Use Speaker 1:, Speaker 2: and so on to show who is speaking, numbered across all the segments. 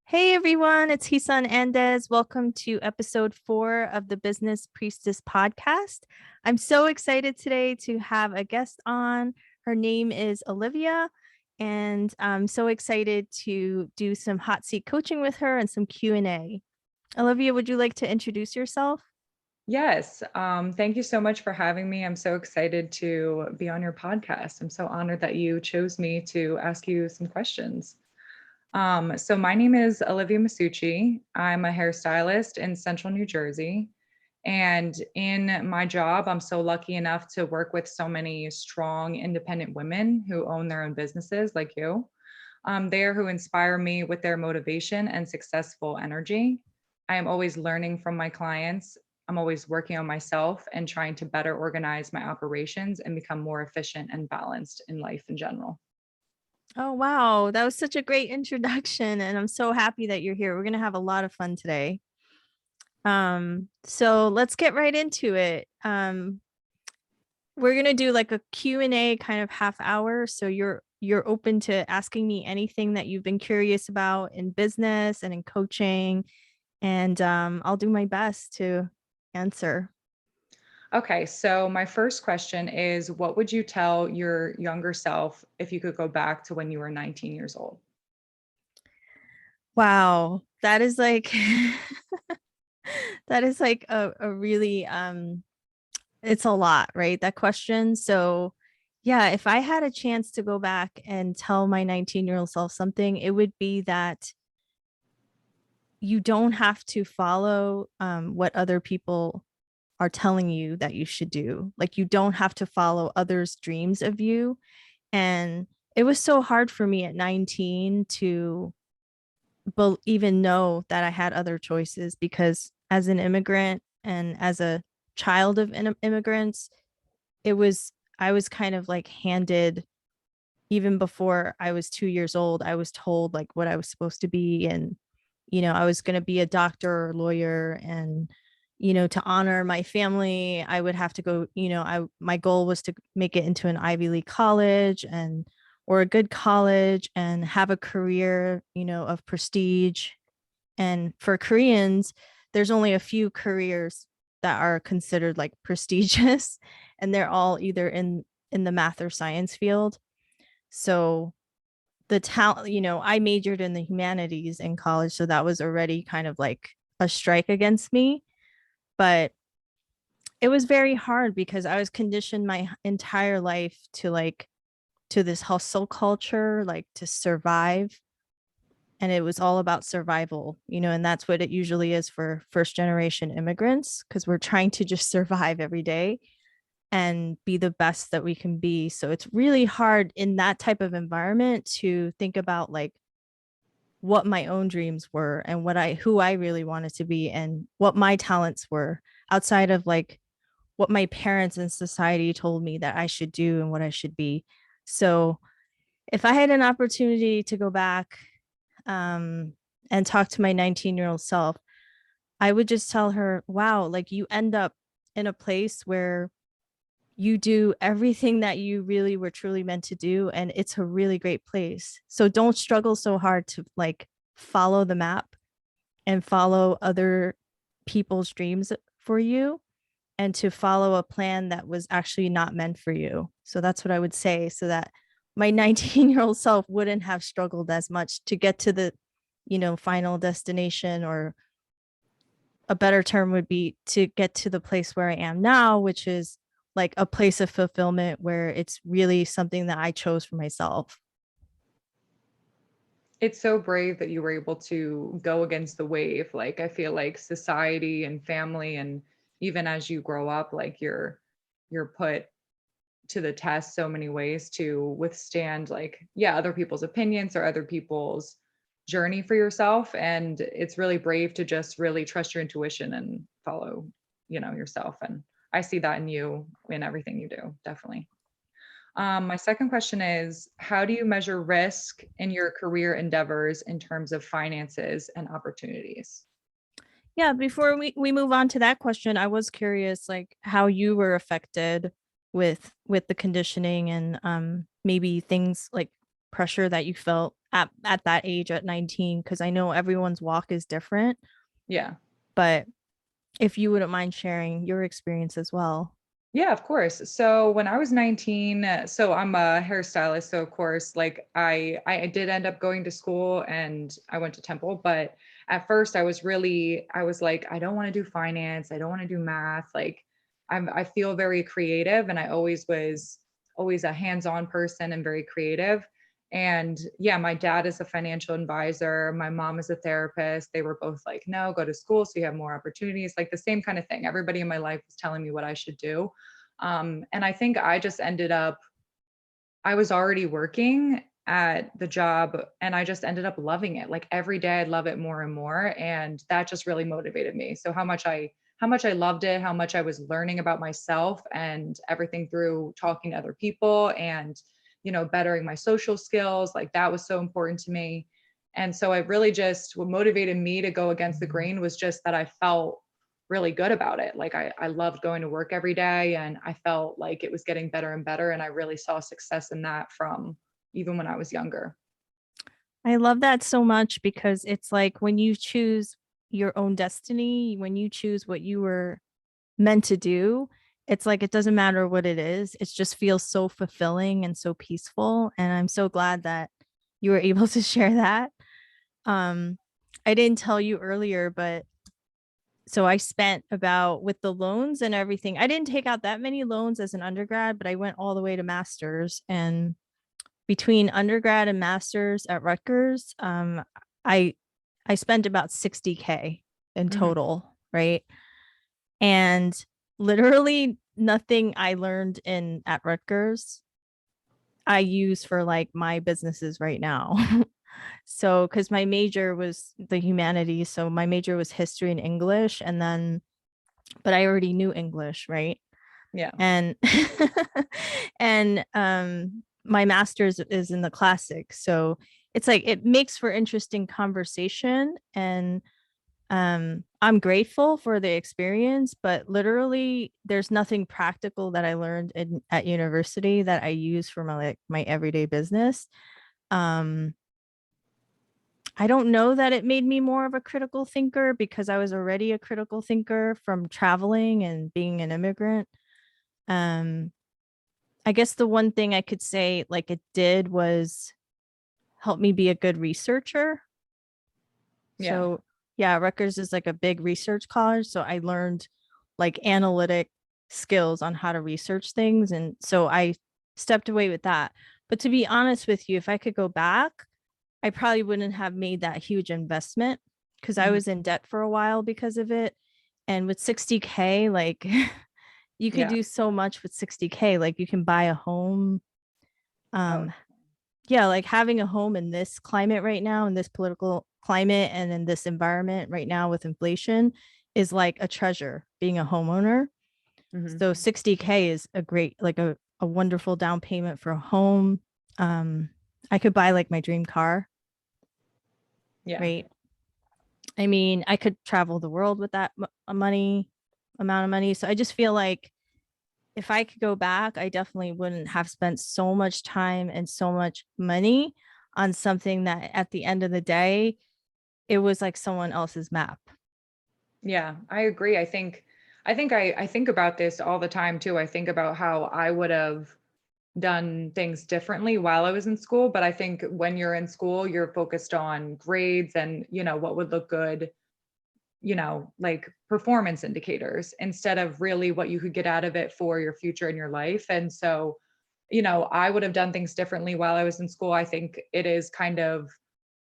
Speaker 1: Hey everyone, it's Hisan Andez. Welcome to episode 4 of the Business Priestess podcast. I'm so excited today to have a guest on. Her name is Olivia, and I'm so excited to do some hot seat coaching with her and some Q&A. Olivia, would you like to introduce yourself?
Speaker 2: Yes. Thank you so much for having me. I'm so excited to be on your podcast. I'm so honored that you chose me to ask you some questions. So my name is Olivia Masucci. I'm a hairstylist in Central New Jersey. And in my job, I'm so lucky enough to work with so many strong, independent women who own their own businesses like you. They are who inspire me with their motivation and successful energy. I am always learning from my clients. I'm always working on myself and trying to better organize my operations and become more efficient and balanced in life in general.
Speaker 1: Oh, wow. That was such a great introduction, and I'm so happy that you're here. We're going to have a lot of fun today. So let's get right into it. We're going to do like a Q&A kind of half hour, so you're open to asking me anything that you've been curious about in business and in coaching, and I'll do my best to answer.
Speaker 2: Okay, so my first question is, what would you tell your younger self if you could go back to when you were 19 years old?
Speaker 1: Wow, that is like that is like a really it's a lot, right? That question. So yeah, if I had a chance to go back and tell my 19-year-old self something, it would be that you don't have to follow what other people are telling you that you should do. Like, you don't have to follow others' dreams of you. And it was so hard for me at 19 to even know that I had other choices, because as an immigrant and as a child of immigrants, it was I was kind of like handed, even before I was 2 years old, I was told like what I was supposed to be. And, I was going to be a doctor or lawyer. And, to honor my family, I would have to go, my goal was to make it into an Ivy League college and, or a good college, and have a career, of prestige. And for Koreans, there's only a few careers that are considered like prestigious, and they're all either in the math or science field. So the talent, I majored in the humanities in college, so that was already kind of like a strike against me. But it was very hard because I was conditioned my entire life to this hustle culture, like to survive. And it was all about survival, and that's what it usually is for first generation immigrants, because we're trying to just survive every day and be the best that we can be. So it's really hard in that type of environment to think about like what my own dreams were and who I really wanted to be and what my talents were, outside of like what my parents and society told me that I should do and what I should be. So if I had an opportunity to go back um, and talk to my 19-year-old self, I would just tell her, wow, like you end up in a place where you do everything that you really were truly meant to do. And it's a really great place. So don't struggle so hard to like follow the map and follow other people's dreams for you, and to follow a plan that was actually not meant for you. So that's what I would say, so that my 19-year-old self wouldn't have struggled as much to get to the, final destination. Or a better term would be to get to the place where I am now, which is like a place of fulfillment where it's really something that I chose for myself.
Speaker 2: It's so brave that you were able to go against the wave. Like I feel like society and family and even as you grow up, like you're put to the test so many ways to withstand like yeah, other people's opinions or other people's journey for yourself. And it's really brave to just really trust your intuition and follow, yourself. And I see that in you in everything you do, definitely. My second question is, how do you measure risk in your career endeavors in terms of finances and opportunities?
Speaker 1: Yeah, before we move on to that question, I was curious like how you were affected with the conditioning, and maybe things like pressure that you felt at that age at 19? Because I know everyone's walk is different,
Speaker 2: Yeah.
Speaker 1: but if you wouldn't mind sharing your experience as well.
Speaker 2: Yeah, of course. So when I was 19, so I'm a hairstylist. So of course, like I did end up going to school and I went to Temple, but at first I was like, I don't want to do finance. I don't want to do math. Like I feel very creative and I always a hands-on person and very creative. And yeah, my dad is a financial advisor. My mom is a therapist. They were both like, no, go to school so you have more opportunities, like the same kind of thing. Everybody in my life was telling me what I should do. And I think I was already working at the job and I just ended up loving it. Like every day I'd love it more and more. And that just really motivated me. So how much I loved it, how much I was learning about myself and everything through talking to other people and, bettering my social skills, like that was so important to me. And so I really just what motivated me to go against the grain was just that I felt really good about it. Like I loved going to work every day and I felt like it was getting better and better. And I really saw success in that from even when I was younger.
Speaker 1: I love that so much because it's like when you choose your own destiny, when you choose what you were meant to do, it's like it doesn't matter what it is. It just feels so fulfilling and so peaceful. And I'm so glad that you were able to share that. Um, I didn't tell you earlier, but so I spent about with the loans and everything. I didn't take out that many loans as an undergrad, but I went all the way to master's. And between undergrad and master's at Rutgers, I I spent about 60K in
Speaker 2: Hmm.
Speaker 1: total, right? And literally nothing I learned in at Rutgers I use for like my businesses right now. So, because my major was the humanities, so my major was history and English, and then, but I already knew English, right?
Speaker 2: Yeah.
Speaker 1: And and my master's is in the classics, so it's like it makes for interesting conversation, and I'm grateful for the experience, but literally there's nothing practical that I learned at university that I use for my like my everyday business. um I don't know that it made me more of a critical thinker because I was already a critical thinker from traveling and being an immigrant. um I guess the one thing I could say like it did was help me be a good researcher.
Speaker 2: Yeah.
Speaker 1: So yeah, Rutgers is like a big research college. So I learned like analytic skills on how to research things. And so I stepped away with that. But to be honest with you, if I could go back, I probably wouldn't have made that huge investment because I
Speaker 2: Hmm.
Speaker 1: was in debt for a while because of it. And with 60K, like you could
Speaker 2: Yeah.
Speaker 1: do so much with 60K. Like you can buy a home.
Speaker 2: Oh,
Speaker 1: Um, yeah, like having a home in this climate right now, in this political climate, and in this environment right now with inflation is like a treasure being a homeowner.
Speaker 2: hmm.
Speaker 1: So 60K is a great, like a wonderful down payment for a home. I could buy like my dream car,
Speaker 2: Yeah.
Speaker 1: right? I mean, I could travel the world with that money, amount of money. So I just feel like if I could go back, I definitely wouldn't have spent so much time and so much money on something that at the end of the day, it was like someone else's map.
Speaker 2: Yeah, I agree. I think about this all the time too. I think about how I would have done things differently while I was in school, but I think when you're in school, you're focused on grades and, what would look good, like performance indicators instead of really what you could get out of it for your future in your life. And so, I would have done things differently while I was in school. I think it is kind of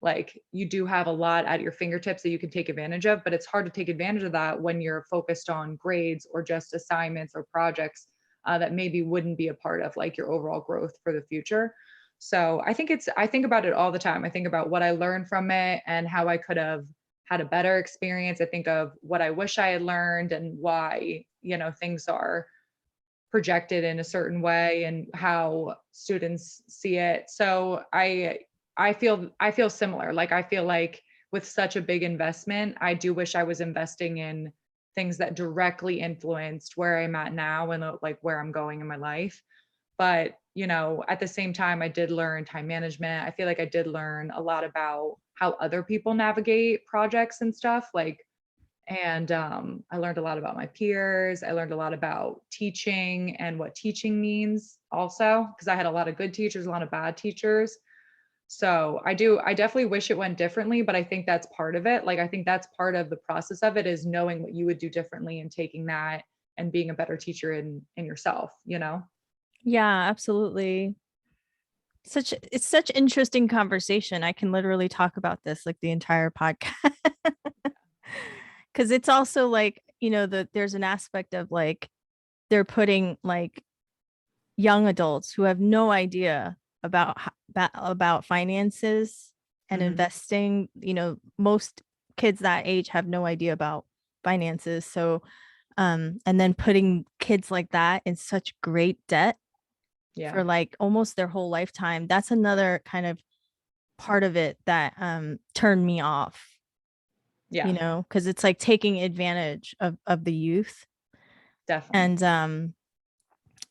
Speaker 2: like you do have a lot at your fingertips that you can take advantage of, but it's hard to take advantage of that when you're focused on grades or just assignments or projects that maybe wouldn't be a part of like your overall growth for the future. So I think about it all the time. I think about what I learned from it and how I could have had a better experience. I think of what I wish I had learned and why, things are projected in a certain way and how students see it. So I feel similar. Like I feel like with such a big investment, I do wish I was investing in things that directly influenced where I'm at now and like where I'm going in my life. But at the same time, I did learn time management. I feel like I did learn a lot about how other people navigate projects and stuff. And I learned a lot about my peers. I learned a lot about teaching and what teaching means also, because I had a lot of good teachers, a lot of bad teachers. So I definitely wish it went differently, but I think that's part of it. Like, I think that's part of the process of it, is knowing what you would do differently and taking that and being a better teacher in yourself.
Speaker 1: Yeah, absolutely. It's such interesting conversation. I can literally talk about this like the entire podcast. Because it's also like, there's an aspect of like they're putting like young adults who have no idea about finances and
Speaker 2: Hmm.
Speaker 1: investing. Most kids that age have no idea about finances. So and then putting kids like that in such great debt
Speaker 2: Yeah.
Speaker 1: for like almost their whole lifetime. That's another kind of part of it that turned me off,
Speaker 2: Yeah,
Speaker 1: because it's like taking advantage of the youth.
Speaker 2: definitely.
Speaker 1: And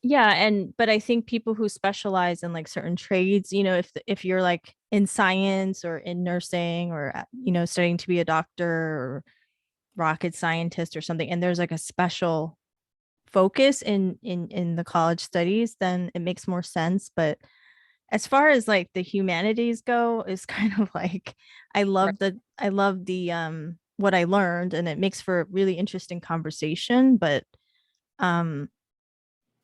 Speaker 1: yeah, and but I think people who specialize in like certain trades, if you're like in science or in nursing or studying to be a doctor or rocket scientist or something, and there's like a special focus in the college studies, then it makes more sense. But as far as like the humanities go, is kind of like
Speaker 2: Right.
Speaker 1: I love the what I learned, and it makes for a really interesting conversation. But um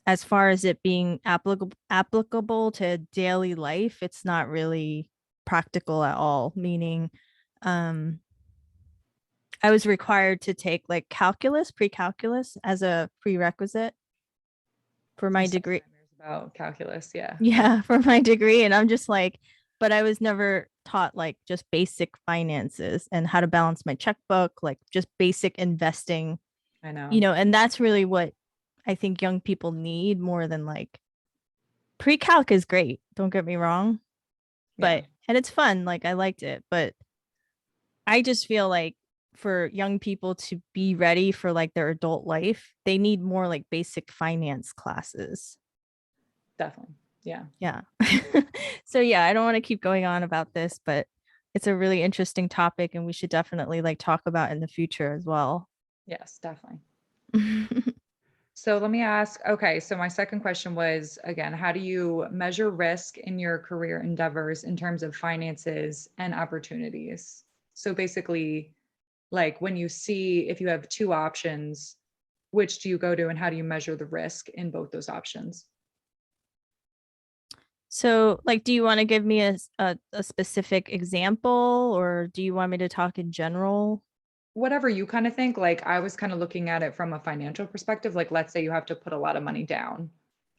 Speaker 1: as far as it being applicable to daily life, it's not really practical at all. Meaning, um, I was required to take like pre-calculus as a prerequisite for
Speaker 2: I
Speaker 1: my
Speaker 2: saw
Speaker 1: degree.
Speaker 2: timers about calculus. Yeah.
Speaker 1: Yeah, for my degree. And I'm just like, but I was never taught like just basic finances and how to balance my checkbook, like just basic investing,
Speaker 2: I know.
Speaker 1: and that's really what I think young people need more than like pre-calc is great. Don't get me wrong,
Speaker 2: Yeah,
Speaker 1: but and it's fun. Like I liked it, but I just feel like for young people to be ready for like their adult life, they need more like basic finance classes.
Speaker 2: definitely. Yeah.
Speaker 1: Yeah. So yeah, I don't want to keep going on about this, but it's a really interesting topic and we should definitely like talk about in the future as well.
Speaker 2: Yes, definitely. So let me ask, okay, so my second question was, again, how do you measure risk in your career endeavors in terms of finances and opportunities? So basically, like when you see if you have two options, which do you go to and how do you measure the risk in both those options?
Speaker 1: So, like, do you want to give me a specific example or do you want me to talk in general?
Speaker 2: Whatever you kind of think. Like, I was kind of looking at it from a financial perspective. Like, let's say you have to put a lot of money down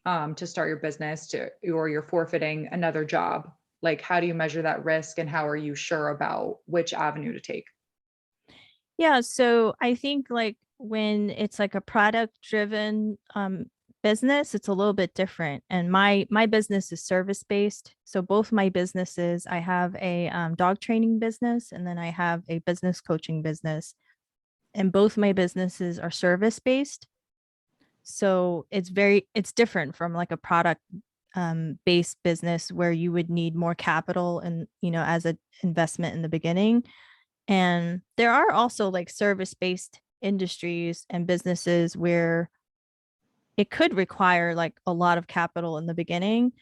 Speaker 2: to start your business, or you're forfeiting another job. Like, how do you measure that risk and how are you sure about which avenue to take?
Speaker 1: Yeah, so I think like when it's like a product driven business, it's a little bit different. And my business is service based. So both my businesses, I have a dog training business and then I have a business coaching business. And both my businesses are service based. So it's different from like a product based business where you would need more capital and as an investment in the beginning. And there are also like service based industries and businesses where it could require like a lot of capital in the beginning.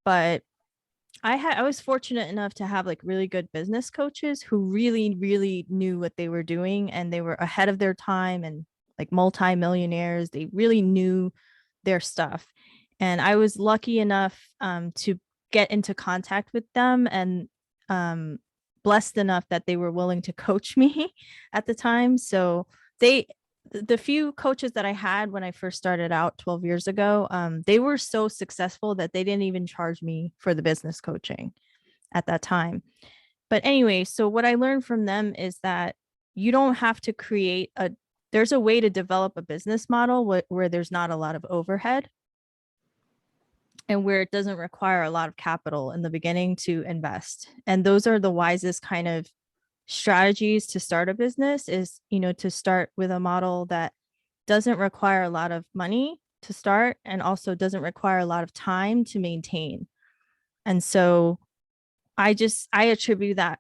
Speaker 1: But I was fortunate enough to have like really good business coaches who really, really knew what they were doing and they were ahead of their time and like multimillionaires. They really knew their stuff. And I was lucky enough to get into contact with them and um, blessed enough that they were willing to coach me at the time. So they, the few coaches that I had when I first started out 12 years ago, they were so successful that they didn't even charge me for the business coaching at that time. But anyway, so what I learned from them is that you don't have to there's a way to develop a business model where there's not a lot of overhead and where it doesn't require a lot of capital in the beginning to invest. And those are the wisest kind of strategies to start a business is, to start with a model that doesn't require a lot of money to start and also doesn't require a lot of time to maintain. And so I attribute that